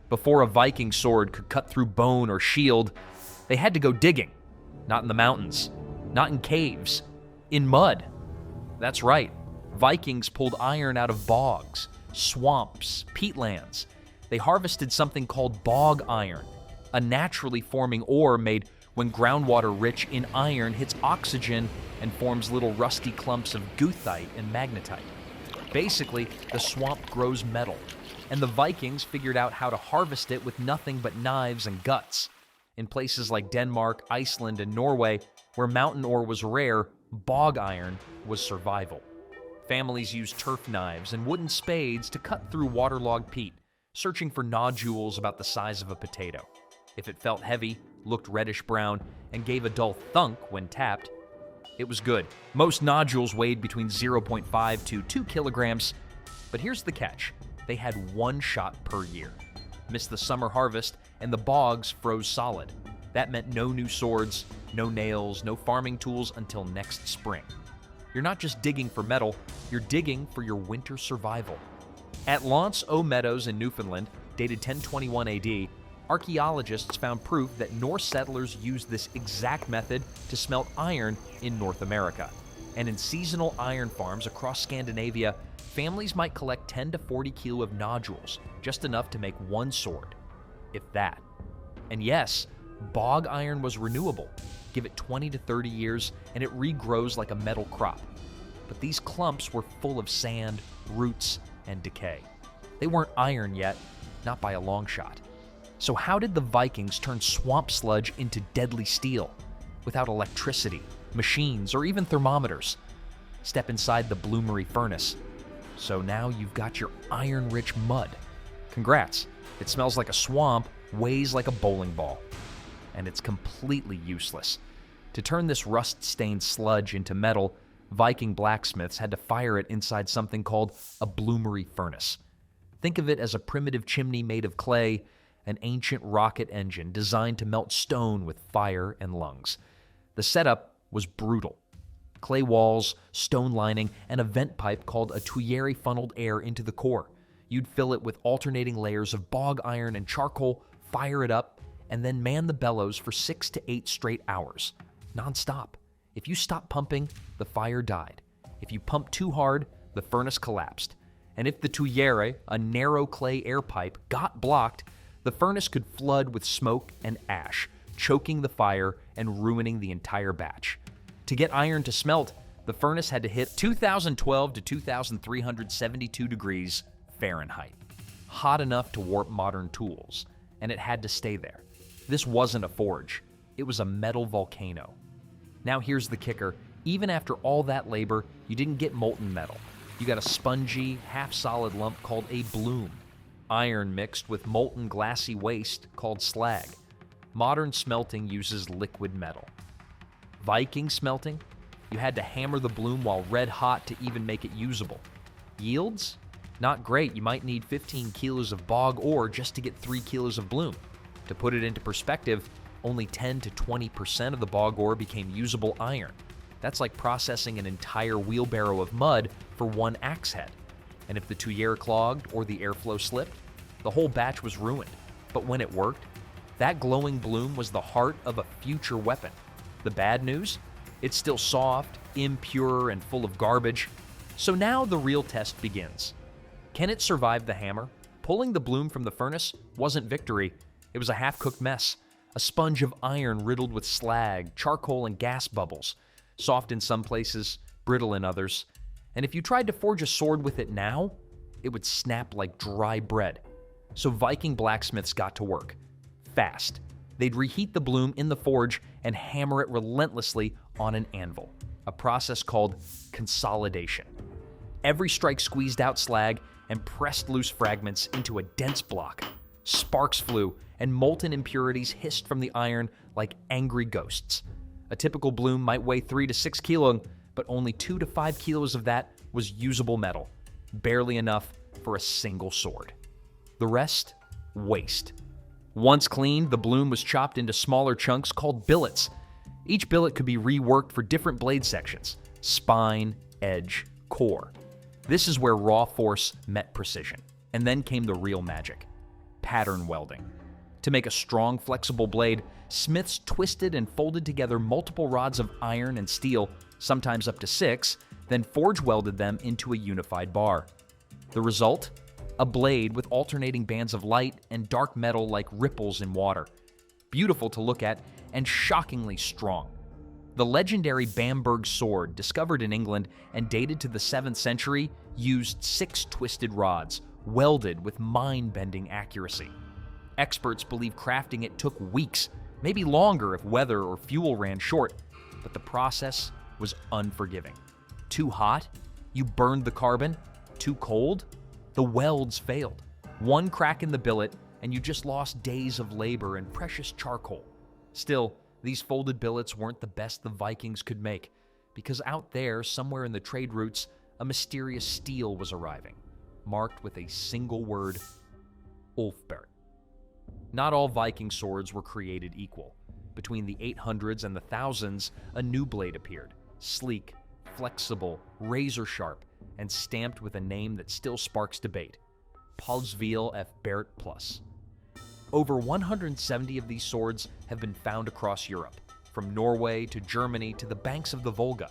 Before a Viking sword could cut through bone or shield, they had to go digging. Not in the mountains, not in caves, in mud. That's right, Vikings pulled iron out of bogs, swamps, peatlands. They harvested something called bog iron, a naturally forming ore made when groundwater rich in iron hits oxygen and forms little rusty clumps of goethite and magnetite. Basically, the swamp grows metal, and the Vikings figured out how to harvest it with nothing but knives and guts. In places like Denmark, Iceland, and Norway, where mountain ore was rare, bog iron was survival. Families used turf knives and wooden spades to cut through waterlogged peat, searching for nodules about the size of a potato. If it felt heavy, looked reddish-brown, and gave a dull thunk when tapped, it was good. Most nodules weighed between 0.5 to 2 kilograms, but here's the catch. They had one shot per year. Missed the summer harvest, and the bogs froze solid. That meant no new swords, no nails, no farming tools until next spring. You're not just digging for metal, you're digging for your winter survival. At L'Anse aux Meadows in Newfoundland, dated 1021 AD, archaeologists found proof that Norse settlers used this exact method to smelt iron in North America. And in seasonal iron farms across Scandinavia, families might collect 10 to 40 kilo of nodules, just enough to make one sword, if that. And yes, bog iron was renewable. Give it 20 to 30 years and it regrows like a metal crop. But these clumps were full of sand, roots, and decay. They weren't iron yet, not by a long shot. So how did the Vikings turn swamp sludge into deadly steel? Without electricity, machines, or even thermometers. Step inside the bloomery furnace. So now you've got your iron-rich mud. Congrats. It smells like a swamp, weighs like a bowling ball. And it's completely useless. To turn this rust-stained sludge into metal, Viking blacksmiths had to fire it inside something called a bloomery furnace. Think of it as a primitive chimney made of clay, an ancient rocket engine designed to melt stone with fire and lungs. The setup was brutal. Clay walls, stone lining, and a vent pipe called a tuyere funneled air into the core. You'd fill it with alternating layers of bog iron and charcoal, fire it up, and then man the bellows for 6 to 8 straight hours, non-stop. If you stopped pumping, the fire died. If you pumped too hard, the furnace collapsed. And if the tuyere, a narrow clay air pipe, got blocked, the furnace could flood with smoke and ash, choking the fire and ruining the entire batch. To get iron to smelt, the furnace had to hit 2012 to 2372 degrees Fahrenheit. Hot enough to warp modern tools, and it had to stay there. This wasn't a forge, it was a metal volcano. Now here's the kicker, even after all that labor, you didn't get molten metal. You got a spongy, half-solid lump called a bloom. Iron mixed with molten glassy waste called slag. Modern smelting uses liquid metal. Viking smelting? You had to hammer the bloom while red hot to even make it usable. Yields? Not great, you might need 15 kilos of bog ore just to get 3 kilos of bloom. To put it into perspective, only 10 to 20% of the bog ore became usable iron. That's like processing an entire wheelbarrow of mud for one axe head. And if the tuyere clogged or the airflow slipped, the whole batch was ruined. But when it worked, that glowing bloom was the heart of a future weapon. The bad news? It's still soft, impure, and full of garbage. So now the real test begins. Can it survive the hammer? Pulling the bloom from the furnace wasn't victory. It was a half-cooked mess. A sponge of iron riddled with slag, charcoal, and gas bubbles. Soft in some places, brittle in others. And if you tried to forge a sword with it now, it would snap like dry bread. So Viking blacksmiths got to work. Fast. They'd reheat the bloom in the forge and hammer it relentlessly on an anvil, a process called consolidation. Every strike squeezed out slag and pressed loose fragments into a dense block. Sparks flew, and molten impurities hissed from the iron like angry ghosts. A typical bloom might weigh 3 to 6 kilos, but only 2 to 5 kilos of that was usable metal, barely enough for a single sword. The rest, waste. Once cleaned, the bloom was chopped into smaller chunks called billets. Each billet could be reworked for different blade sections: spine, edge, core. This is where raw force met precision. And then came the real magic. pattern welding. To make a strong, flexible blade, smiths twisted and folded together multiple rods of iron and steel, sometimes up to 6, then forge welded them into a unified bar. The result? A blade with alternating bands of light and dark metal like ripples in water. Beautiful to look at and shockingly strong. The legendary Bamberg sword, discovered in England and dated to the 7th century, used 6 twisted rods, welded with mind-bending accuracy. Experts believe crafting it took weeks, maybe longer if weather or fuel ran short, but the process was unforgiving. Too hot? You burned the carbon? Too cold? The welds failed. One crack in the billet, and you just lost days of labor and precious charcoal. Still, these folded billets weren't the best the Vikings could make, because out there, somewhere in the trade routes, a mysterious steel was arriving, marked with a single word, VLFBERHT. Not all Viking swords were created equal. Between the 800s and the 1000s, a new blade appeared, sleek, flexible, razor-sharp, and stamped with a name that still sparks debate, VLFBERHT+. Over 170 of these swords have been found across Europe, from Norway to Germany to the banks of the Volga.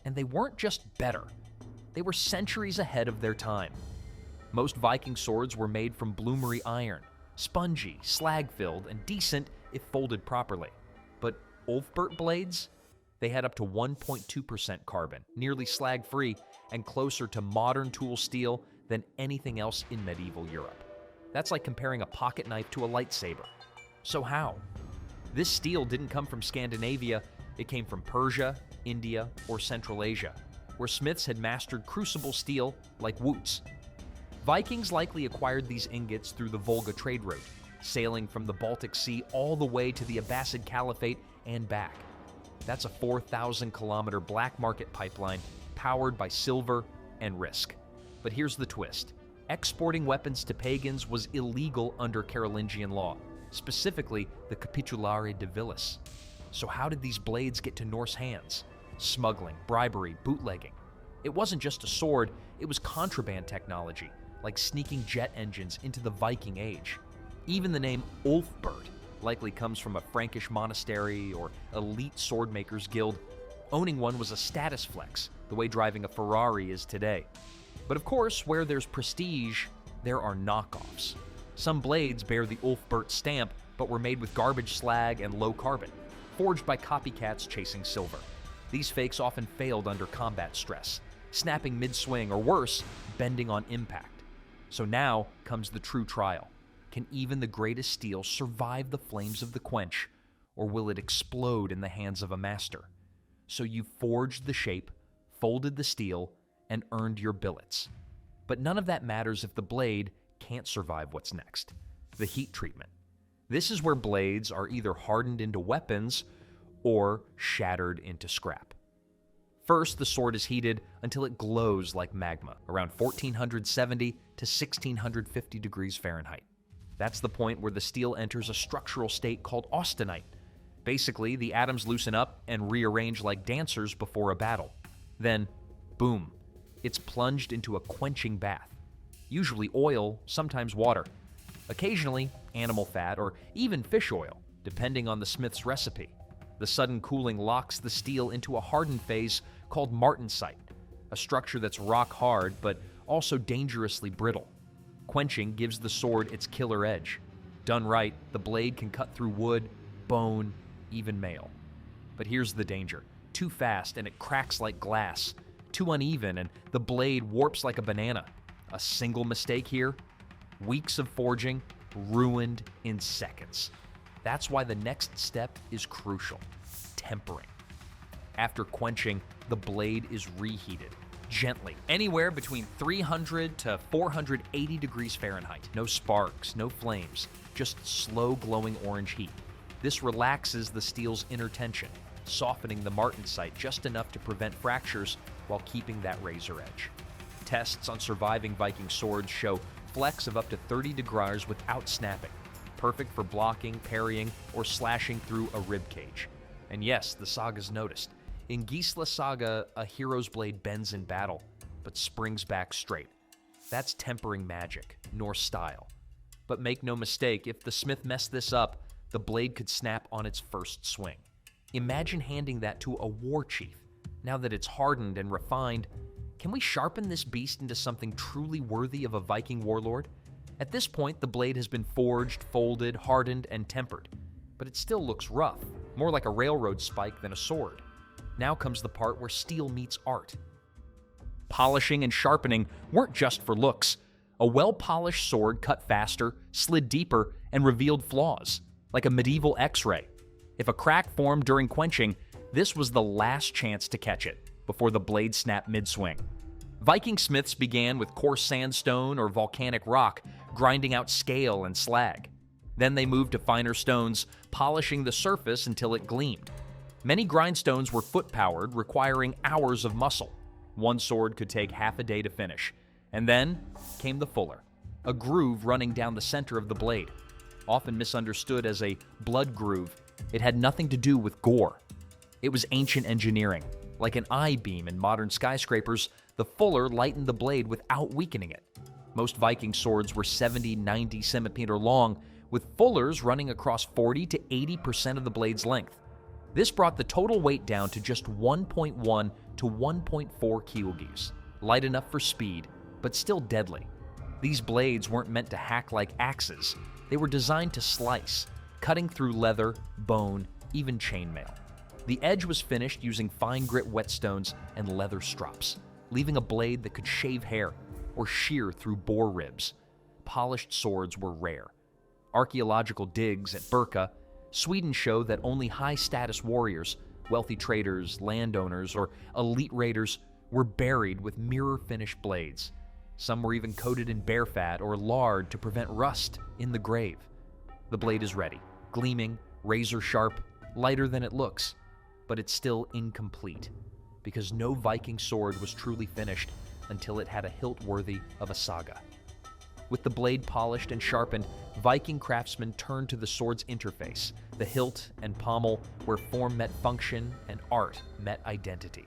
And they weren't just better, they were centuries ahead of their time. Most Viking swords were made from bloomery iron, spongy, slag-filled, and decent if folded properly. But VLFBERHT blades? They had up to 1.2% carbon, nearly slag-free, and closer to modern tool steel than anything else in medieval Europe. That's like comparing a pocket knife to a lightsaber. So how? This steel didn't come from Scandinavia, it came from Persia, India, or Central Asia, where smiths had mastered crucible steel like woots. Vikings likely acquired these ingots through the Volga trade route, sailing from the Baltic Sea all the way to the Abbasid Caliphate and back. That's a 4,000-kilometer black market pipeline powered by silver and risk. But here's the twist. Exporting weapons to pagans was illegal under Carolingian law, specifically the Capitulare de Villis. So how did these blades get to Norse hands? Smuggling, bribery, bootlegging. It wasn't just a sword, it was contraband technology, like sneaking jet engines into the Viking Age. Even the name VLFBERHT likely comes from a Frankish monastery or elite swordmakers guild. Owning one was a status flex, the way driving a Ferrari is today. But of course, where there's prestige, there are knockoffs. Some blades bear the VLFBERHT stamp, but were made with garbage slag and low carbon, forged by copycats chasing silver. These fakes often failed under combat stress, snapping mid-swing or worse, bending on impact. So now comes the true trial. Can even the greatest steel survive the flames of the quench, or will it explode in the hands of a master? So you forged the shape, folded the steel, and earned your billets. But none of that matters if the blade can't survive what's next, the heat treatment. This is where blades are either hardened into weapons or shattered into scrap. First, the sword is heated until it glows like magma, around 1470 to 1650 degrees Fahrenheit. That's the point where the steel enters a structural state called austenite. Basically, the atoms loosen up and rearrange like dancers before a battle. Then, boom, it's plunged into a quenching bath. Usually oil, sometimes water. Occasionally, animal fat or even fish oil, depending on the smith's recipe. The sudden cooling locks the steel into a hardened phase called martensite, a structure that's rock hard but also dangerously brittle. Quenching gives the sword its killer edge. Done right, the blade can cut through wood, bone, even mail. But here's the danger. Too fast and it cracks like glass. Too uneven and the blade warps like a banana. A single mistake here, weeks of forging, ruined in seconds. That's why the next step is crucial, tempering. After quenching, the blade is reheated, gently, anywhere between 300 to 480 degrees Fahrenheit. No sparks, no flames, just slow glowing orange heat. This relaxes the steel's inner tension, softening the martensite just enough to prevent fractures while keeping that razor edge. Tests on surviving Viking swords show flex of up to 30 degrees without snapping, perfect for blocking, parrying, or slashing through a rib cage. And yes, the saga's noticed. In Gisla Saga, a hero's blade bends in battle, but springs back straight. That's tempering magic, Norse style. But make no mistake, if the smith messed this up, the blade could snap on its first swing. Imagine handing that to a war chief. Now that it's hardened and refined, can we sharpen this beast into something truly worthy of a Viking warlord? At this point, the blade has been forged, folded, hardened, and tempered. But it still looks rough, more like a railroad spike than a sword. Now comes the part where steel meets art. Polishing and sharpening weren't just for looks. A well-polished sword cut faster, slid deeper, and revealed flaws, like a medieval X-ray. If a crack formed during quenching, this was the last chance to catch it, before the blade snapped mid-swing. Viking smiths began with coarse sandstone or volcanic rock, grinding out scale and slag. Then they moved to finer stones, polishing the surface until it gleamed. Many grindstones were foot-powered, requiring hours of muscle. One sword could take half a day to finish. And then came the fuller, a groove running down the center of the blade. Often misunderstood as a blood groove, it had nothing to do with gore. It was ancient engineering. Like an I-beam in modern skyscrapers, the fuller lightened the blade without weakening it. Most Viking swords were 70-90 centimeter long, with fullers running across 40 to 80% of the blade's length. This brought the total weight down to just 1.1 to 1.4 kilograms, light enough for speed, but still deadly. These blades weren't meant to hack like axes. They were designed to slice, cutting through leather, bone, even chainmail. The edge was finished using fine grit whetstones and leather strops, leaving a blade that could shave hair or shear through boar ribs. Polished swords were rare. Archaeological digs at BERHT, Sweden show that only high-status warriors, wealthy traders, landowners, or elite raiders were buried with mirror-finished blades. Some were even coated in bear fat or lard to prevent rust in the grave. The blade is ready, gleaming, razor-sharp, lighter than it looks, but it's still incomplete, because no Viking sword was truly finished until it had a hilt worthy of a saga. With the blade polished and sharpened, Viking craftsmen turned to the sword's interface, the hilt and pommel, where form met function and art met identity.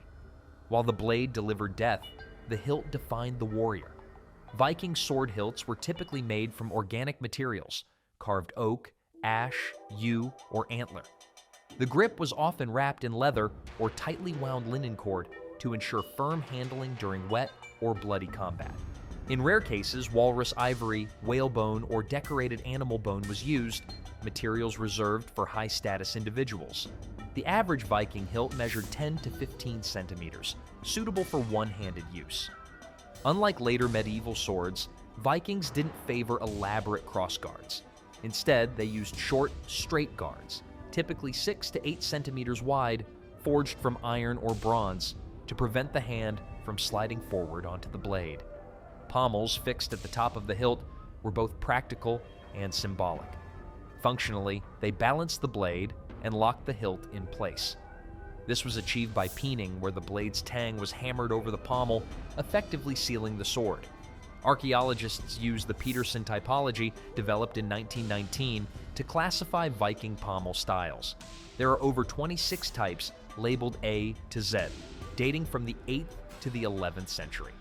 While the blade delivered death, the hilt defined the warrior. Viking sword hilts were typically made from organic materials, carved oak, ash, yew, or antler. The grip was often wrapped in leather or tightly wound linen cord to ensure firm handling during wet or bloody combat. In rare cases, walrus ivory, whalebone, or decorated animal bone was used, materials reserved for high-status individuals. The average Viking hilt measured 10 to 15 centimeters, suitable for one-handed use. Unlike later medieval swords, Vikings didn't favor elaborate crossguards. Instead, they used short, straight guards, typically 6 to 8 centimeters wide, forged from iron or bronze, to prevent the hand from sliding forward onto the blade. Pommels fixed at the top of the hilt were both practical and symbolic. Functionally, they balanced the blade and locked the hilt in place. This was achieved by peening, where the blade's tang was hammered over the pommel, effectively sealing the sword. Archaeologists used the Peterson typology, developed in 1919, to classify Viking pommel styles. There are over 26 types labeled A to Z, dating from the 8th to the 11th century.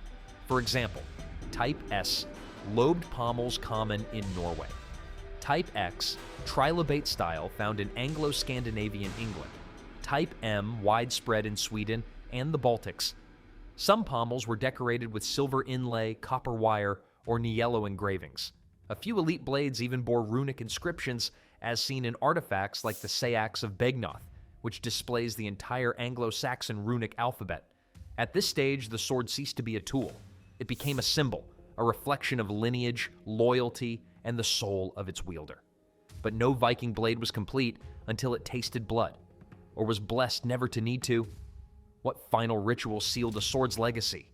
For example, Type S, lobed pommels common in Norway. Type X, trilobate style found in Anglo-Scandinavian England. Type M, widespread in Sweden and the Baltics. Some pommels were decorated with silver inlay, copper wire, or niello engravings. A few elite blades even bore runic inscriptions, as seen in artifacts like the Sayax of Begnoth, which displays the entire Anglo-Saxon runic alphabet. At this stage, the sword ceased to be a tool. It became a symbol, a reflection of lineage, loyalty, and the soul of its wielder. But no Viking blade was complete until it tasted blood, or was blessed never to need to. What final ritual sealed a sword's legacy?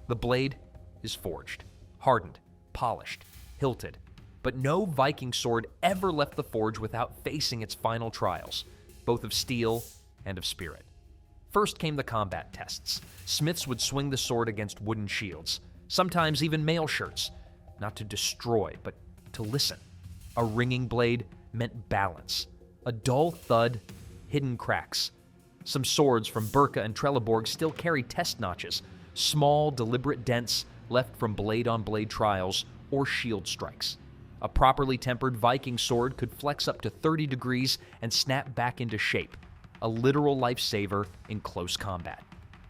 The blade is forged, hardened, polished, hilted, but no Viking sword ever left the forge without facing its final trials, both of steel and of spirit. First came the combat tests. Smiths would swing the sword against wooden shields, sometimes even mail shirts, not to destroy, but to listen. A ringing blade meant balance. A dull thud, hidden cracks. Some swords from BERHT and Trelleborg still carry test notches, small, deliberate dents left from blade-on-blade trials or shield strikes. A properly tempered Viking sword could flex up to 30 degrees and snap back into shape, a literal lifesaver in close combat.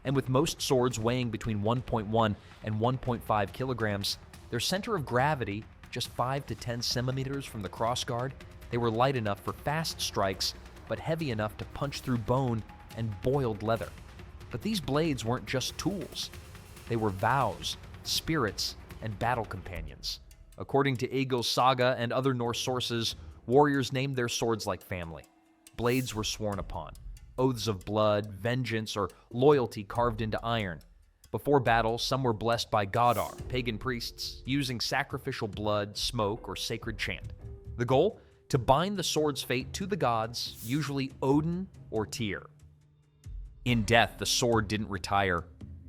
And with most swords weighing between 1.1 and 1.5 kilograms, their center of gravity just 5 to 10 centimeters from the crossguard, they were light enough for fast strikes, but heavy enough to punch through bone and boiled leather. But these blades weren't just tools. They were vows, spirits, and battle companions. According to Egil's saga and other Norse sources, warriors named their swords like family. Blades were sworn upon, oaths of blood, vengeance, or loyalty carved into iron. Before battle, some were blessed by Godar, pagan priests, using sacrificial blood, smoke, or sacred chant. The goal? To bind the sword's fate to the gods, usually Odin or Tyr. In death, the sword didn't retire.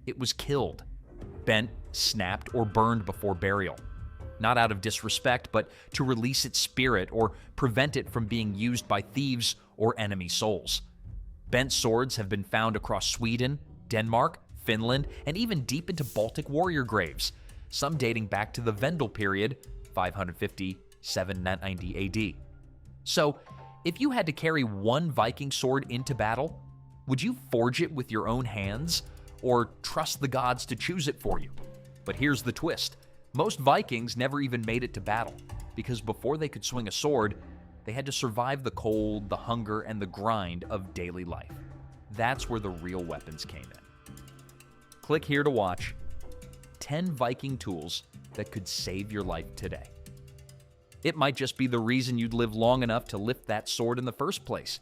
It was killed, bent, snapped, or burned before burial. Not out of disrespect, but to release its spirit or prevent it from being used by thieves or enemy souls. Bent swords have been found across Sweden, Denmark, Finland, and even deep into Baltic warrior graves, some dating back to the Vendel period, 550-790 AD. So, if you had to carry one Viking sword into battle, would you forge it with your own hands, or trust the gods to choose it for you? But here's the twist. Most Vikings never even made it to battle, because before they could swing a sword, they had to survive the cold, the hunger, and the grind of daily life. That's where the real weapons came in. Click here to watch 10 Viking tools that could save your life today. It might just be the reason you'd live long enough to lift that sword in the first place.